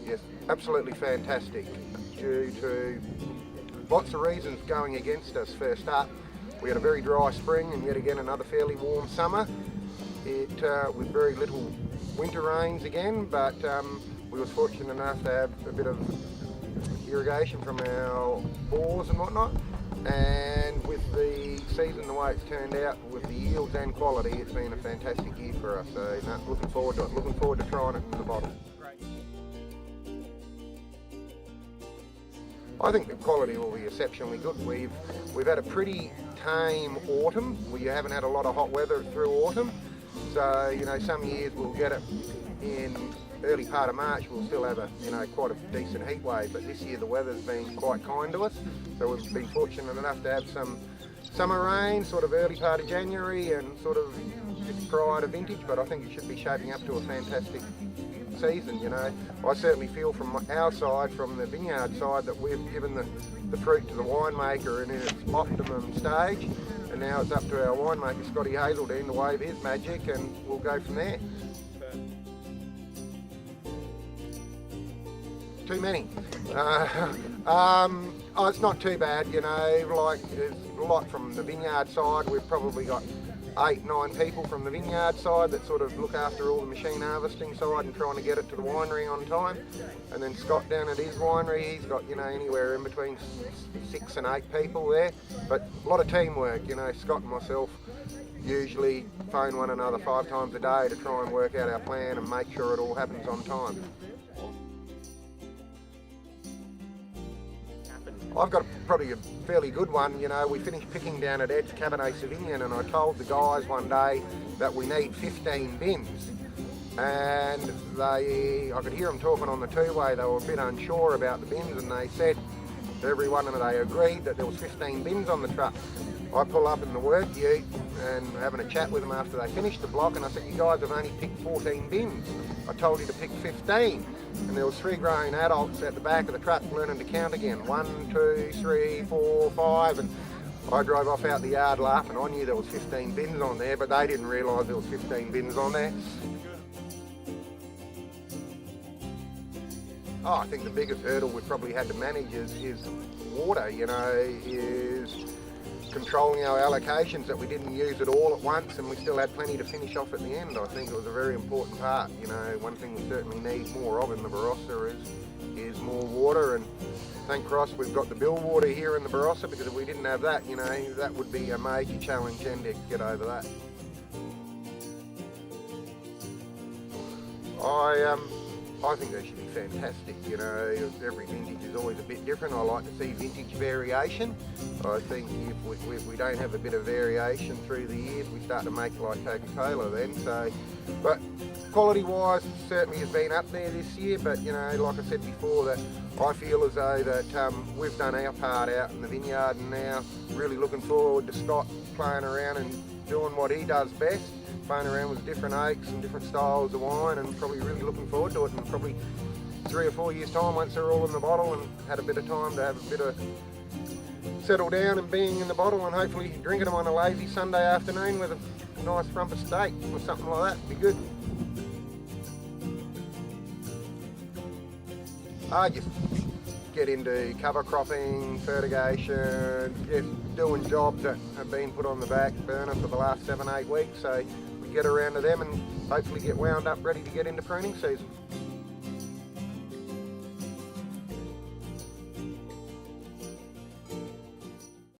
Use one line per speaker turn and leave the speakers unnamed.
Yes, absolutely fantastic. Due to lots of reasons going against us. First up, we had a very dry spring and yet again another fairly warm summer. With very little winter rains again, but we was fortunate enough to have a bit of irrigation from our bores and whatnot. And with the season the way it's turned out, with the yields and quality, it's been a fantastic year for us. So looking forward to it. Looking forward to trying it in the bottle. I think the quality will be exceptionally good. We've had a pretty tame autumn. We haven't had a lot of hot weather through autumn. So, some years we'll get it in early part of March, we'll still have quite a decent heat wave, but this year the weather's been quite kind to us. So we've been fortunate enough to have some summer rain, sort of early part of January and sort of just prior to vintage, but I think it should be shaping up to a fantastic season. I certainly feel from our side, from the vineyard side, that we've given the fruit to the winemaker in its optimum stage, and now it's up to our winemaker Scotty Hazeldine to wave his magic and we'll go from there. Too many. It's not too bad, like there's a lot from the vineyard side. We've probably got 8-9 people from the vineyard side that sort of look after all the machine harvesting side and trying to get it to the winery on time. And then Scott down at his winery, he's got, anywhere in between 6 and 8 people there. But a lot of teamwork, Scott and myself usually phone one another 5 times a day to try and work out our plan and make sure it all happens on time. I've got probably a fairly good one. We finished picking down at Ed's Cabernet Sauvignon, and I told the guys one day that we need 15 bins. And I could hear them talking on the two-way. They were a bit unsure about the bins, and they said to everyone, and they agreed that there was 15 bins on the truck. I pull up in the work ute and having a chat with them after they finished the block, and I said, you guys have only picked 14 bins. I told you to pick 15. And there was 3 grown adults at the back of the truck learning to count again. 1, 2, 3, 4, 5, and I drove off out the yard laughing. I knew there was 15 bins on there, but they didn't realise there was 15 bins on there. I think the biggest hurdle we've probably had to manage is water, is controlling our allocations, that we didn't use it all at once and we still had plenty to finish off at the end. I think it was a very important part. One thing we certainly need more of in the Barossa is more water, and thank Christ we've got the bill water here in the Barossa, because if we didn't have that, that would be a major challenge and to get over that. I think they should be fantastic. Every vintage is always a bit different. I like to see vintage variation. I think if we don't have a bit of variation through the years, we start to make like Coca-Cola then. But quality-wise, certainly has been up there this year. But like I said before, that I feel as though that we've done our part out in the vineyard, and now really looking forward to Scott playing around and doing what he does best. Playing around with different oaks and different styles of wine, and probably really looking forward to it. And probably 3 or 4 years time, once they're all in the bottle and had a bit of time to have a bit of settle down and being in the bottle, and hopefully drinking them on a lazy Sunday afternoon with a nice rumper steak or something like that would be good. Just get into cover cropping, fertigation, just doing jobs that have been put on the back burner for the last 7-8 weeks. So we get around to them and hopefully get wound up ready to get into pruning season.